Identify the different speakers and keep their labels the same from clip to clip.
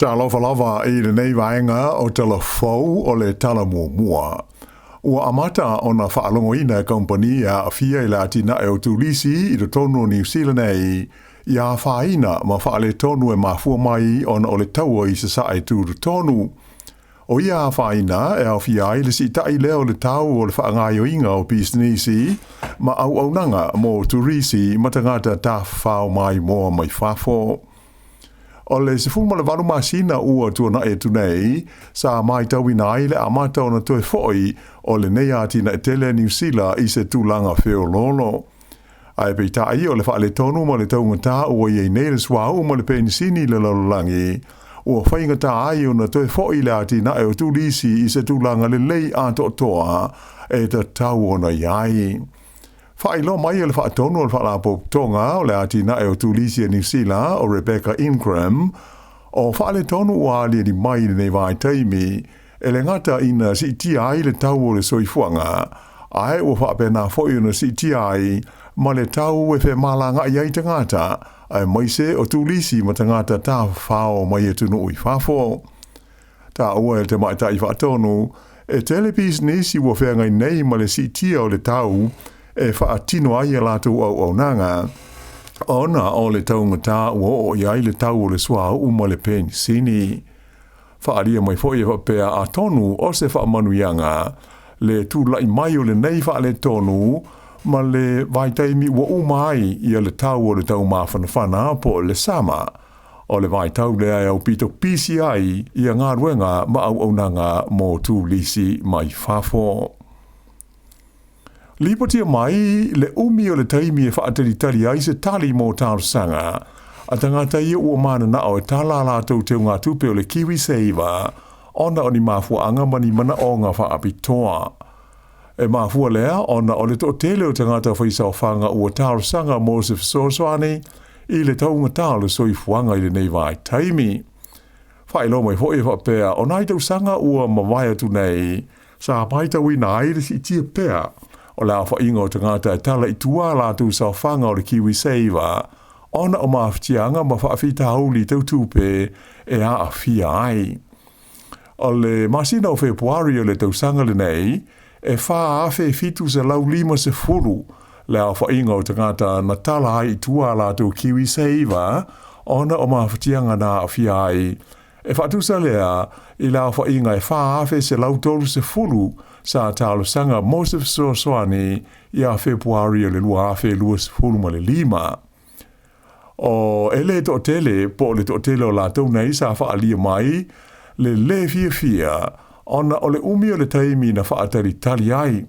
Speaker 1: Tala lava I le nei vaenga o tala fau o le tala mua. Ua amata o na whaalongoina kompania a fia I la tina e o tulisi I le tonu o New Zealand nei, ia whaina ma whaale tonu e mafua mai o na o le taua I se sae tūru tonu. O ia whaina e au fia I le si tai leo le tau o le whaangaio inga o pisnisi, ma au nanga mo turisi matangata ta whao mai moa mai whafo. O le se fulma le walu masina ua tuana e tunei, sa mai tauina ai le amata o na toe foi o le nei atina e tele New Zealand I se tūlanga whio lolo. Ai pei tai o le whaale tonu ma le taungata ua iei nei le swau ma le penisini le lololangi, ua whaingata ai o na toe foi le atina e o tūlisi I se tūlanga le lei ato toa e ta tau o na iai. Whailo mai o le whaatonu o le whaalapo tonga o le atina e o tūlisi New Zealand o Rebecca Ingram o whaale tonu o alia ni mai nei vai taimi e le ngata ina si tia ai le tau o le soifuanga ai o whaapena foi o na si tia ai ma le tau e whe malanga iai tangata ai maise o tūlisi ma tangata tā whao mai e tunu ui whafo. Tā ua e te mai tai whaatonu e telepis nisi ua whengai nei ma le si tia o le tau e whaatino ai e lātou au nanga. Ona o le taungata ua o iai le tau o le sua uma le penisini. Whaaria mai foi e whapea a tonu o se whaamanuianga. Le tūlai mai o le nei whaale tonu, ma le vaitaimi ua umai ia le tau o le tau mawhanawhana po le sama. O le vaitau lea e au pito pisi ai ia ngā ruenga ma au nanga mo tūlisi mai whafo. Lipotia mai, le umi o le taimi e whaatari ai se tali mō tārsanga, a tangata ia ua mana na o e tala lātou te ngā tupe o le Kiwi Saver, ona o ni mafua anga mani mana o ngā whaapitoa. E mafua lea, ona o le to tele o tangata whaisau whanga ua tārsanga Mosef Soswani, I le taunga tālu soifuanga I le nei vai taimi. Whailo mai hoi whapea, o nai tau sanga ua mawai atu nei, sa paita wina aire si tia pea, o la whainga o tangata e tala I tua lātou sau whanga o le Kiwi Saver, ona o mawhitianga ma whaafita hauli tau tūpe e a whia ai. O le masina o Februari o le tau sanga le nei, e wha awhe fitu se lau lima se furu, le a whainga o tangata na tala ai tua lātou Kiwi Saver, ona o mawhitianga na a whia ai. E whaatusa lea, I la whainga e wha awhe se lau tolu se furu, sa talo sanga Mosef Soswani ia Februari o le lua awhe lua se furu ma le lima. O ele to tele, po le to tele o la tau nei sa wha alia mai, le fia, ona o le umi o le taimi na wha atari tali ai.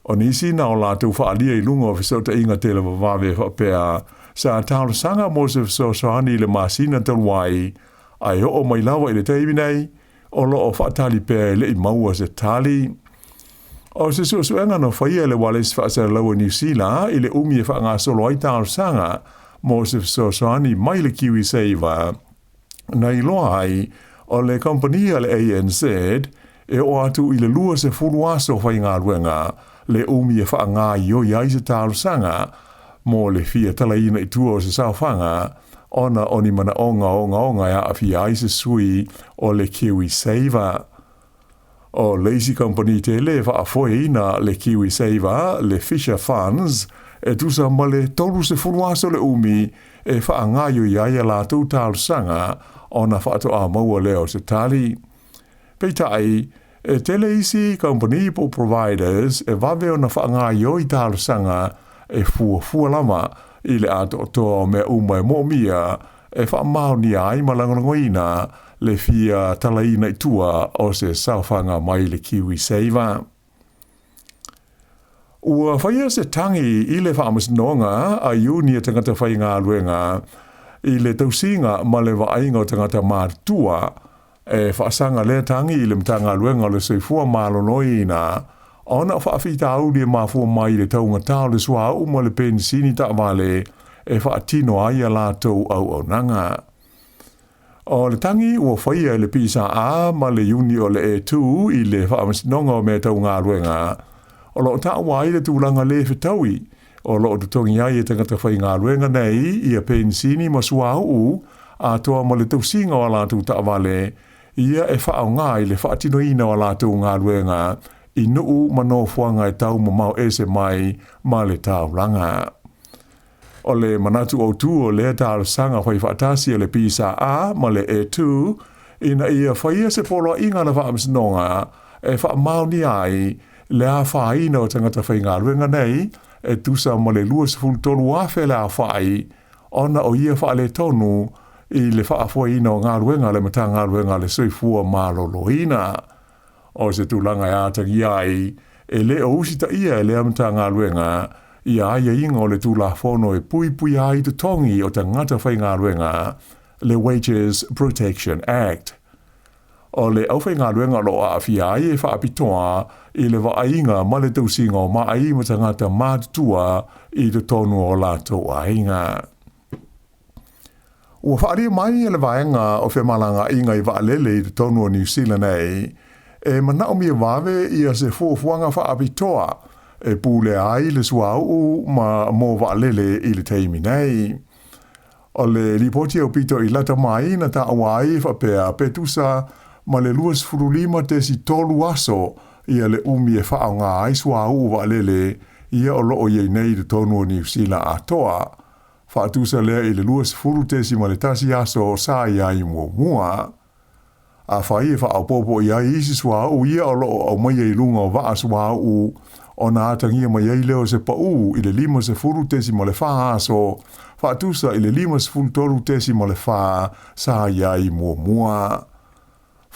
Speaker 1: O nisi na o la tau wha alia I lunga o fisauta inga tele wawawe wha pea, sa talo sanga Mosef Soswani le masina talwai, ai o mai lawa I le taimi nei, o lo o whaatali pea le I maua se tali. O se suenga no whaia le wale se whaasara laua New Zealand I le umi e whaanga solo ai tāo sanga Mosef Soswani mai le Kiwi Saver. Nei loa ai, o le kompania le ANZ e o atu I le lua se furu aso whai ngā ruenga le umi e whaanga I o iai se tāo sanga mo le fia talaina I tua o se sauwhanga ona oni mana onga a fia ai se sui o le Kiwi Saver. O Lazy Company te le wha afoeina le Kiwi Saver, le Fisher Funds, e tusa ma le tolu se furuaso le umi e wha angaio iaia la tau tālu sanga o na wha ato a maua leo se tali. Peitai, e te Lazy Company po providers e wawe o na wha angaio I tālu sanga e fua lama I le ato toa me umai momia e wha maoni ai malangongoina le fia talaina I tua o se sauwhanga mai le Kiwi Saver. Ua whaia se tangi I le whaamasnonga a iunia tangata whai ngā luenga I le tausinga ma le waainga o tangata mātua e whaasanga le tangi I le mtanga luenga o le soifua mālonoina ona whaafita auli e mafua mai le taunga tau le sua uma le penisini ta vale e whaatino ai a lātou au nanga. O le tangi ua whaia le pisa a ma le uni o le E2 I le whaamasnonga o me tau ngā ruenga. O lo ta wai le tūlanga le whitaui. O lo tutongi ai e tangata whai ngā ruenga nei I a pensini ma sua au a toa mo le tausinga o lātou taawale, ia e whaau ngā i le whaatinoina o lātou ngā ruenga, i nuu manofuanga e tau mau ese mai ma le tauranga. O le manatu o tu o le tāra sanga whai whaatasi o le pisa a ma le e tu, ina ia whaia se polo inga na whaamsinonga, e whaamauni ai, le a whaina o tangata whai ngā ruenga nei, e tusa ma le lua se fultonu a whele a whai, ona o ia whaale tonu, i le whaafuaina o ngā ruenga le mata ngā ruenga le soifua ma loloina. O se tūlanga e ātangi ai, e le o usita ia e le amata ngā ruenga, ia aia inga o le tūla whono e pui ai te tongi o ta ngata whai ngā ruenga, le Wages Protection Act. O le au whai ngā ruenga lo a whia ai e whaapitoa i le waainga ma le tausinga o mai ma ta ngata mātua i te tonu o lātou ainga. Ua whaaria mai e le vaenga o whemalanga inga i waalele i te tonu o New Zealand ei, e manao mia wawe ia se fuafuanga whaapitoa, e pūle ai le suau ma mō waalele i le teimi nei. O le ripoti au pito i lata mai na ta awai whapea petusa ma le luas furulima te si tolu aso ia le umi e whaau ngā ai suau waalele ia o loo iei nei te tonu o New Zealand atoa. Whaatusa lea i le luas furu te si ma le tasi aso sa ia i mua. A whai e whaau popo i ai isi suau ia o loo au mai i lunga o waa suau o na atangia mai ei leo se pau i le lima se furu te si ma le wha aso, whaatusa i le lima se furu toru te si ma le wha sa ia i mua.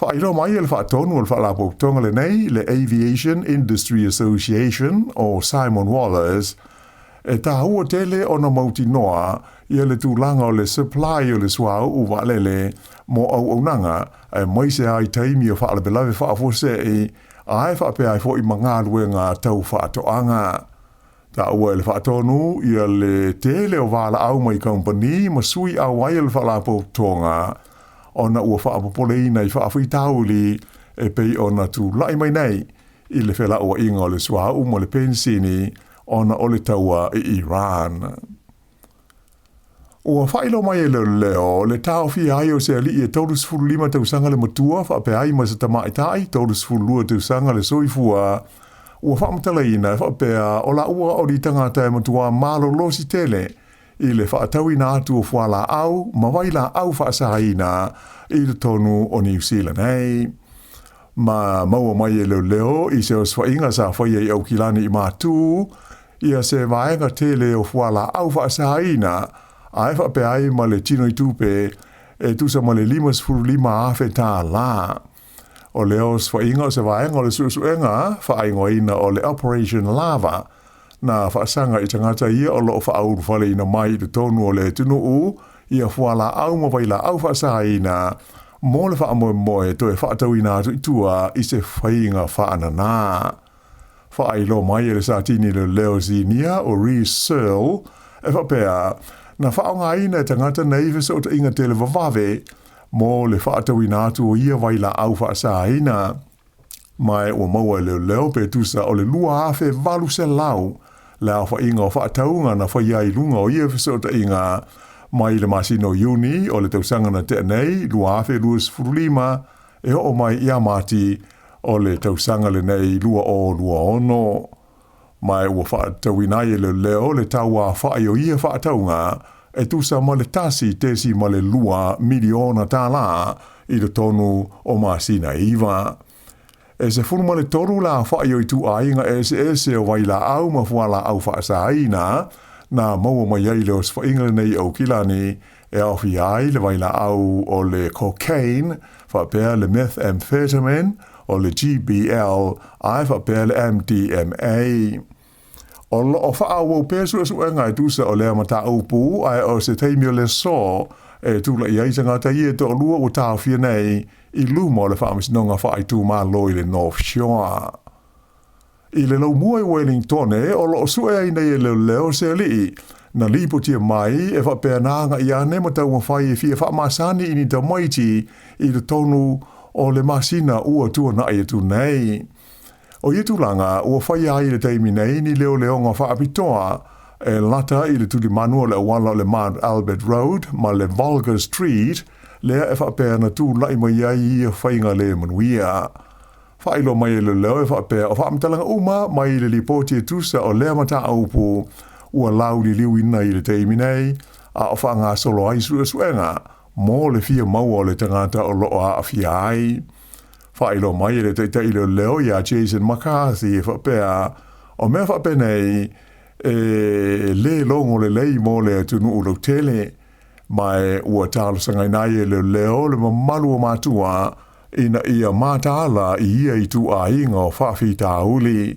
Speaker 1: Whairo mai e le whaatonu o le whaalapo tonga le nei, le Aviation Industry Association o Simon Wallace, e tā hua tele o na mauti noa, ia le tūlanga o le supply o le suau u waalele, mo au nanga, e maise ai taimi o whaalabelawe whaafose e, ai whaapea ai fo i mangā ruenga tau whaatoanga. Tā ua e le whaatonu, ia le tele o wala au mai company, ma sui au ai le whaalapo tonga, ona ua whaapopole ina i whaafitauli, e pei ona tu lai mai nei, i le whela ua inga o le suau mo le pensini, ona o le taua i Iran. Ua whailo mai e leo, le tau fi ai o se ali e taurus furu lima tausanga le matua, whape ai ma se tamaitai, taurus furu lua tausanga le soifua, ua whaamtala ina, whapea o la ua o di tangata e matua malo losi tele, i le whaatau ina atu o whala au, mawaila au whaasahaina, i le tonu o New Zealand, hei. Ma maua mai e leo, i se o swainga sa whaia i au kilani i mātū, ia se vaenga tele o whala au whaasahaina, ai whape ai ma le tino i tupe, e tusa ma le limas furu lima awhe tā la. O leo swainga o se vaenga o le suenga, whaingo ina o le Operation Lava, na whaasanga i tangata ia o loo whaauru whale ina mai i tonu o le tunuu, ia whala au mawaila au whaasahaina, mo le whaamoe to e whaatau ina atu itua i se whainga whaanana. Whailo mai e le satini le leo zinia o Reece Searle, e whapea, na whaonga ina e tangata neive so ta inga tele wawawe, mo le whaatau ina atu o ia waila au whaasahaina. Mai o maua leo pe tusa o le lua awhe walu se lau, le a whainga o whaataunga na whaia i lunga o ia so ta inga, mai le masino uni o le tausanga na te nei, lua awhe luas furulima, e o mai ia mati o le tausanga le nei lua o lua ono. Mai ua whaatauinai le leo le taua whaai o ia whaataunga, e tusa ma le tasi tesi ma le lua miliona tāla i le tonu o masina iwa. E se funu ma le toru la whaai o i tu ainga ese o waila au ma fuala au whaasaina, na maua mai ai le os whainga nei au kilani, e au fi ai le waila au o le cocaine, whapea le methamphetamine, o le GBL, ai whapea le MDMA. O loo whaau o pēsu suenga e tusa o lea mata upu, ai o se teimi o le so, e tula i aitanga ta ie to lua o tāo fia nei, i lumo le whaamisinonga whaai tū mā loi le North Shore. I le lau mua i Wellington o loo sue ai nei e leo se li, na lipo tia mai e whapea nanga i ane matau mawhai e fia whaamasani ini ta maiti i le tonu o le masina ua tua na i tu nei. O i tulanga ua whai ai le teimi nei ni leo ngā whaapitoa lata i le tuli manu le wala le Mount Albert Road, ma le Vulgar Street, lea e whapea na tū lai mai ai i whainga le manuia. Whailo mai le leo e whapea o whaamtalanga uma mai le lipoti e tusa o lea mata aupu ua lauri liwina i le teimi nei, a o whaanga solo ai suenga, mō le fia maua o le tangata o loa a fia ai. Whailo mai le teita i le leo ia Jason McCarthy e whapea, o mea whapea nei, le longo le lei mō le tunu ulo tele, mai ua talo sangai nai e le leo le mamalu o matua, ina ia mātala i ia i tu a inga o whawhi tā uli.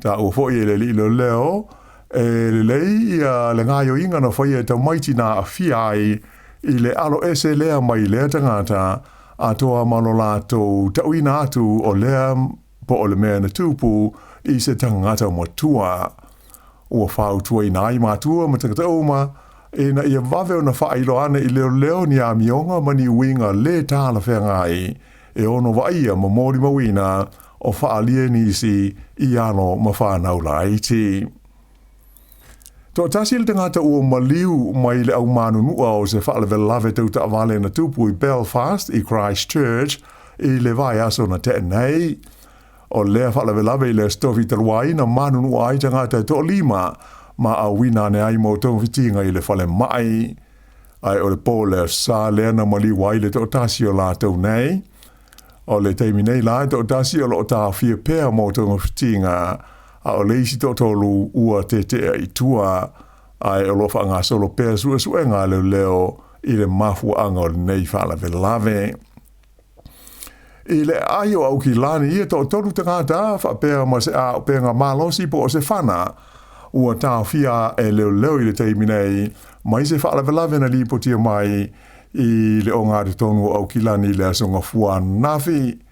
Speaker 1: Tā ua fo i le li le leo, le lei ia le ngaio inga na whai e tau maiti nā a fiai i le alo ese lea mai lea tangata a toa mano lātou tau ina atu o lea po o le mea na tūpu i se tangata matua. Ua whau tua i nai matua ma tangata uma, ina ia waweo na whailo ane i leo leo ni a mionga mani winga le tāla whengai, e ono waia ma mori mawina o whaalie nisi i ano ma whanau la iti. Tō tasi le tangata ua maliu mai le au manu nua o se whaalewe lawe tau ta awale na tupu i Belfast i Christchurch i le vai aso na te nei. O lea whaalewe lawe i le stofi talwai na manu nua ai tangata tō lima ma a wina ne ai mo tō whitinga i le whale mai. Ai o le pōle sa lea na maliu ai le tō tasi o la tau nei. O le teimi nei la tō tasi o lo tā fia pēr mo tō whitinga a o leisi tō tōlu ua te i tua ai o lo whaanga solo pēr suenga leo leo i le mafuanga o le nei whaalewe lawe. I le ai o au ki lani ia tō tōru tangata whapea ma se a o pēnga malosi po o se whana ua tā fia e leo leo i le teimi nei mai se whaalewe lawe na li potia mai i le o ngāre tonu au ki lani le asonga fua nafi.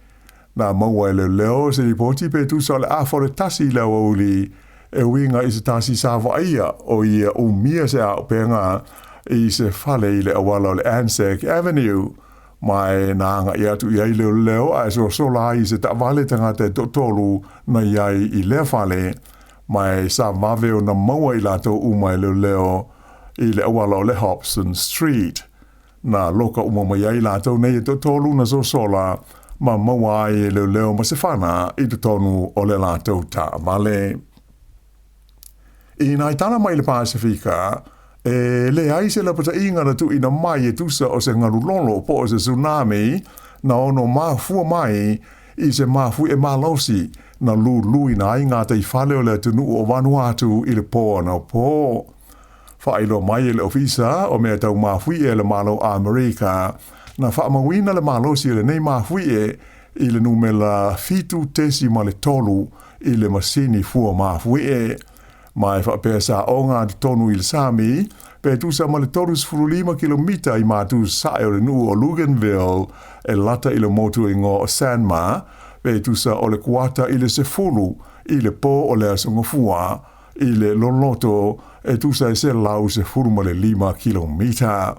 Speaker 1: Na maua e leo se li poti pe tu sa le afore tasi leo uli e winga i se tasi sawa ia o ia umia se a penga i se fale i le awala o le Anzac Avenue mai na anga ia tu ia i leo a so sola i se tavale tangata e tolu na iai i le fale mai sa maveo na maua i lato uma i leo i le awala o le Hobson Street na loka uma mai i lato nei e tolu na so sola ma maua e leo ma se whana i te tonu o le lātou tā male. I nai tana mai le Pasifika, le ai se lapata inga na tu ina mai e tusa o se ngarulolo po o se tsunami na ono mafua mai i se mafu e malosi na lui na inga te i whale o le tunu o Vanuatu i le pō na pō. Whailo mai e le ofisa o mea tau mafui e le malo Amerika na whaamawina le malosi le nei mafui i le numela fitu tesi ma le tolu i le masini fua mafui mai whapea sa onga di tonu i le Sami pe tusa ma le tolu 15 kilomita i matu sae o le nuu o Luganville e lata i le motu i ngō o Sanma pe tusa o le kuata i le sefulu i le pō o le asongofua i le loloto e tusa e se lau sefulu ma le 5 kilomita.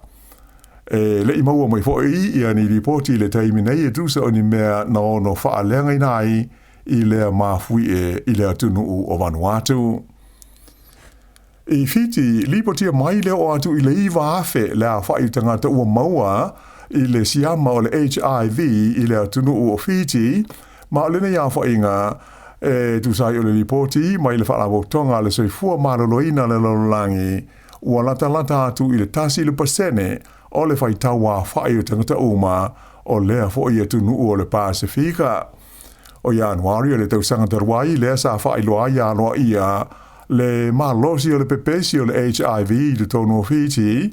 Speaker 1: Le i maua mai fo i ani ripoti le taimi nei e tusa o ni mea na ono whaalenga i nai i lea mafui i lea tunu o Vanuatu. I fiti, lipotia mai leo o atu i le iwa afe lea whai tangata ua maua i le siama o le HIV i lea tunu o Fiti, ma o le nei a whainga tusai o le ripoti mai le whaalabo tonga le soifua maroloina le lololangi ua lata atu i le tasi le pasene o le whaitaua whai o tangata uma o lea fwoi atu nuu o le Pasifika. O Januari o le tausanga tarwai lea sa whai loa ia loa ia le malosi o le pepesi o le HIV i le tonu o Fiti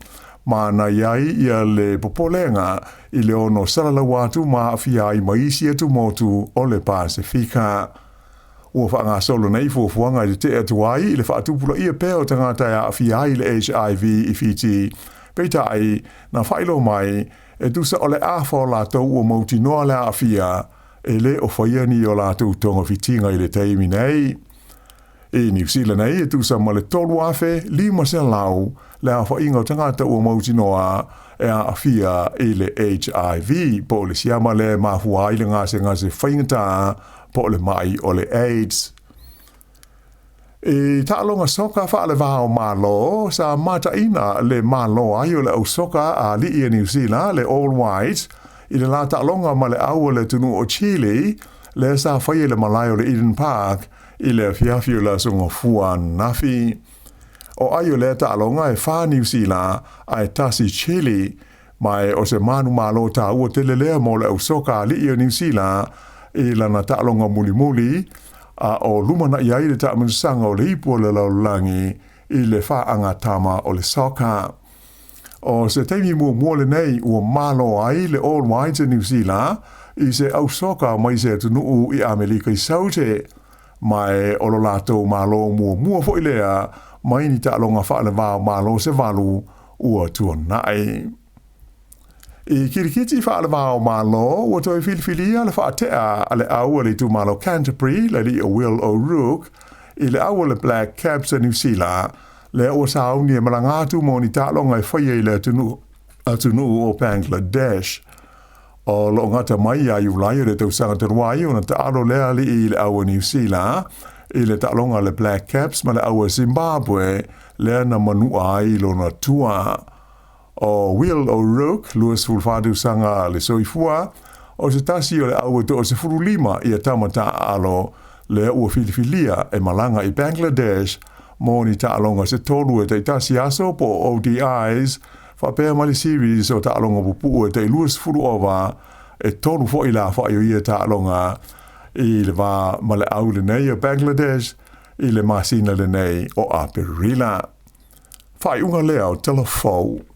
Speaker 1: ma na iai ia le popolenga i le ono salalawatu ma awhia i maisi atu motu o le Pasifika. Ua whaanga solo nei fuafuanga i te atuai i le whaatupula ia peo tangata ia awhia i le HIV i Fiti. Peitai, na whailo mai, e tusa o le awha o lātou ua mauti noa le awhia, e le o whaiani o lātou tonga fitinga i le teimi nei. E New Zealand nei, e tusa ma le tolu awhe, 5 se lau, le awha inga o tangata ua mauti noa, e a awhia i le HIV, po le siama le mahua i le ngase whaingata, po le mai o le AIDS. E ta'alonga soka whaale wāo mālo, sa mataina le mālo ai o le au soka a li i New Zealand, le All Whites, i le la ta'alonga ma le aua le tunu o Chile, le sa whaia le malai o le Eden Park, i le fiafio la songa fua nafi. O ai o le ta'alonga e wha New Zealand, ai tasi Chile, mai o se manu mālo ta ua tele lea mo le au soka a li i New Zealand, i lana ta'alonga muli muli, a o lumana i aile ta amansanga o le ipu o le laulangi i le whaanga tama o le soka. O se teimi mua le nei ua malo ai le All Whites in New Zealand i se au soka mai se tunuu i Amerika i saute. Mai o lo lato malo mua fo i lea mai ni ta alonga whaale wao malo se valu ua tuanai. I kirikiti whaale wao malo, ua toi filifilia le whaatea a le aua le tu malo Canterbury, le li o Will O'Rourke, i le aua le Black Caps a New Zealand, le o sauni e malangatu mo ni ta'alonga e whaia i le atunu o Bangladesh. O lo ngata mai a iulai le tau sanga te ruai o na ta'alo lea li i le aua New Zealand, i le ta'alonga le Black Caps ma le aua Zimbabwe, le na manua ai lo na tua. O Will O'Rourke, luas fulfadu sanga le soifua, o se tasi o le aua to o se furulima i a tamata alo le ua filifilia e malanga i Bangladesh, mo ni ta'alonga se tolu e te tasi aso po ODIs, whapea mali series o ta'alonga pupu e te luas furu ova, e tolu fo i la wha i ta'alonga i le wā male au le nei o Bangladesh, i le masina le nei o Aotearoa. Whai unga leo telefou.